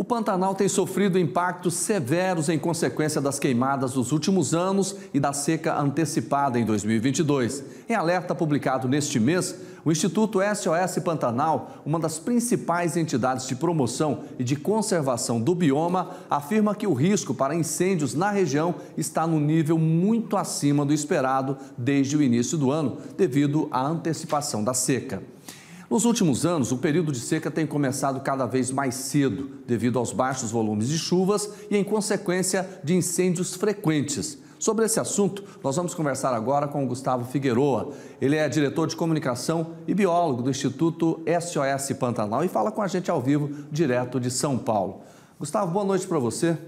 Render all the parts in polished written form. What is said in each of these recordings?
Pantanal tem sofrido impactos severos em consequência das queimadas dos últimos anos e da seca antecipada em 2022. Em alerta publicado neste mês, o Instituto SOS Pantanal, uma das principais entidades de promoção e de conservação do bioma, afirma que o risco para incêndios na região está no nível muito acima do esperado desde o início do ano, devido à antecipação da seca. Nos últimos anos, o período de seca tem começado cada vez mais cedo, devido aos baixos volumes de chuvas e em consequência de incêndios frequentes. Sobre esse assunto, nós vamos conversar agora com o Gustavo Figueroa. Ele é diretor de comunicação e biólogo do Instituto SOS Pantanal e fala com a gente ao vivo, direto de São Paulo. Gustavo, boa noite para você.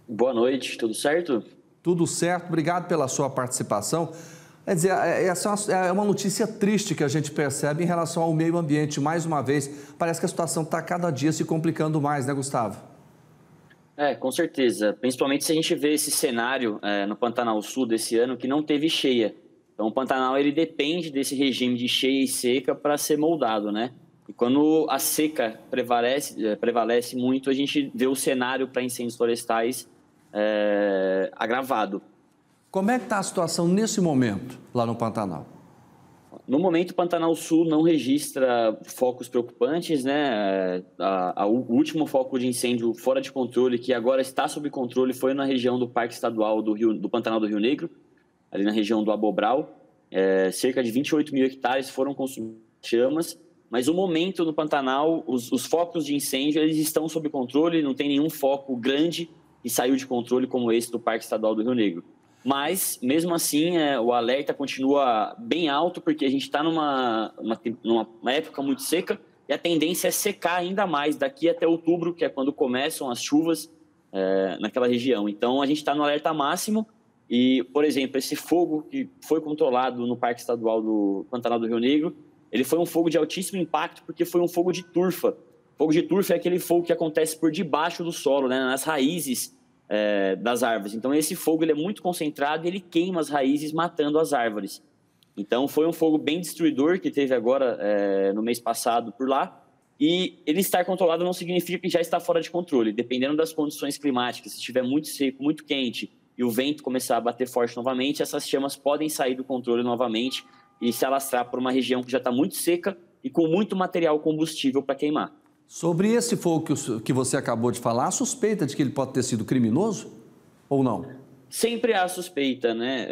Boa noite, tudo certo? Tudo certo, obrigado pela sua participação. Quer dizer, essa é uma notícia triste que a gente percebe em relação ao meio ambiente. Mais uma vez, parece que a situação está cada dia se complicando mais, né, Gustavo? Com certeza. Principalmente se a gente vê esse cenário no Pantanal Sul desse ano, que não teve cheia. Então, o Pantanal ele depende desse regime de cheia e seca para ser moldado, né? E quando a seca prevalece muito, a gente vê o cenário para incêndios florestais agravado. Como é que está a situação nesse momento, lá no Pantanal? No momento, o Pantanal Sul não registra focos preocupantes, né? O último foco de incêndio fora de controle, que agora está sob controle, foi na região do Parque Estadual do Pantanal do Rio Negro, ali na região do Abobral. Cerca de 28 mil hectares foram consumidos em chamas, mas o momento no Pantanal, os focos de incêndio, eles estão sob controle, não tem nenhum foco grande que saiu de controle como esse do Parque Estadual do Rio Negro. Mas, mesmo assim, o alerta continua bem alto, porque a gente está numa época muito seca e a tendência é secar ainda mais daqui até outubro, que é quando começam as chuvas naquela região. Então, a gente está no alerta máximo e, por exemplo, esse fogo que foi controlado no Parque Estadual do Pantanal do Rio Negro, ele foi um fogo de altíssimo impacto porque foi um fogo de turfa. Fogo de turfa é aquele fogo que acontece por debaixo do solo, né, nas raízes das árvores. Então, esse fogo ele é muito concentrado e ele queima as raízes, matando as árvores. Então, foi um fogo bem destruidor que teve agora, no mês passado, por lá. E ele estar controlado não significa que já está fora de controle. Dependendo das condições climáticas, se estiver muito seco, muito quente e o vento começar a bater forte novamente, essas chamas podem sair do controle novamente e se alastrar por uma região que já está muito seca e com muito material combustível para queimar. Sobre esse fogo que você acabou de falar, a suspeita de que ele pode ter sido criminoso ou não? Sempre há suspeita, né?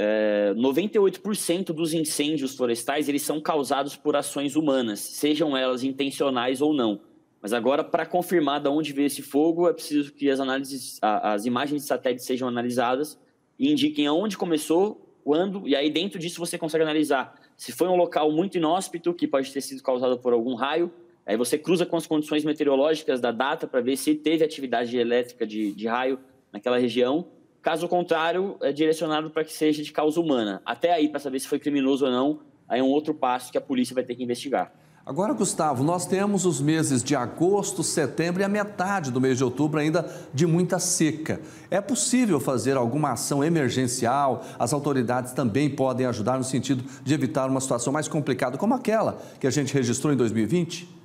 98% dos incêndios florestais eles são causados por ações humanas, sejam elas intencionais ou não. Mas agora, para confirmar de onde veio esse fogo, é preciso que as imagens de satélite sejam analisadas e indiquem aonde começou, quando, e aí dentro disso você consegue analisar se foi um local muito inóspito, que pode ter sido causado por algum raio. Aí você cruza com as condições meteorológicas da data para ver se teve atividade elétrica de raio naquela região. Caso contrário, é direcionado para que seja de causa humana. Até aí, para saber se foi criminoso ou não, aí é um outro passo que a polícia vai ter que investigar. Agora, Gustavo, nós temos os meses de agosto, setembro e a metade do mês de outubro ainda de muita seca. É possível fazer alguma ação emergencial? As autoridades também podem ajudar no sentido de evitar uma situação mais complicada como aquela que a gente registrou em 2020?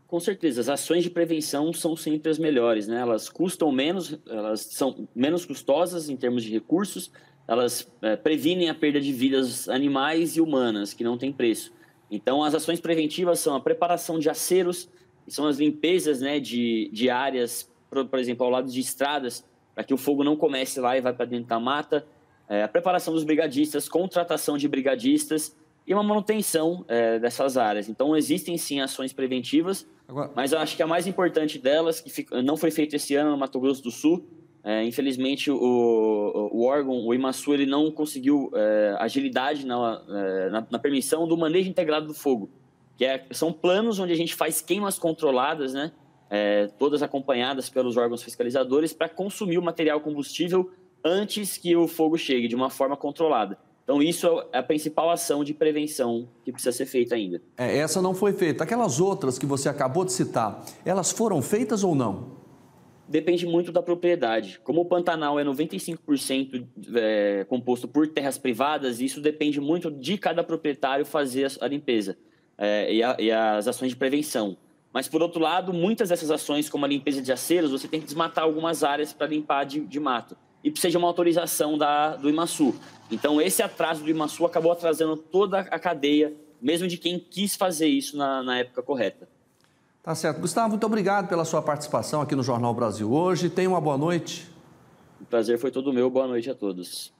Com certeza, as ações de prevenção são sempre as melhores, né? Elas custam menos, elas são menos custosas em termos de recursos, elas previnem a perda de vidas animais e humanas, que não tem preço. Então, as ações preventivas são a preparação de aceros, que são as limpezas, né, de áreas, por exemplo, ao lado de estradas, para que o fogo não comece lá e vá para dentro da mata, a preparação dos brigadistas, contratação de brigadistas e uma manutenção dessas áreas. Então, existem sim ações preventivas, mas eu acho que a mais importante delas, que não foi feita esse ano no Mato Grosso do Sul, infelizmente o órgão, o IMASU, ele não conseguiu agilidade na permissão do manejo integrado do fogo, que são planos onde a gente faz queimas controladas, né, todas acompanhadas pelos órgãos fiscalizadores, para consumir o material combustível antes que o fogo chegue, de uma forma controlada. Então, isso é a principal ação de prevenção que precisa ser feita ainda. Essa não foi feita. Aquelas outras que você acabou de citar, elas foram feitas ou não? Depende muito da propriedade. Como o Pantanal é 95% composto por terras privadas, isso depende muito de cada proprietário fazer a limpeza e as ações de prevenção. Mas, por outro lado, muitas dessas ações, como a limpeza de aceros, você tem que desmatar algumas áreas para limpar de mato. E precisa de uma autorização do Imaçu. Então, esse atraso do Imaçu acabou atrasando toda a cadeia, mesmo de quem quis fazer isso na época correta. Tá certo. Gustavo, muito obrigado pela sua participação aqui no Jornal Brasil hoje. Tenha uma boa noite. O prazer foi todo meu. Boa noite a todos.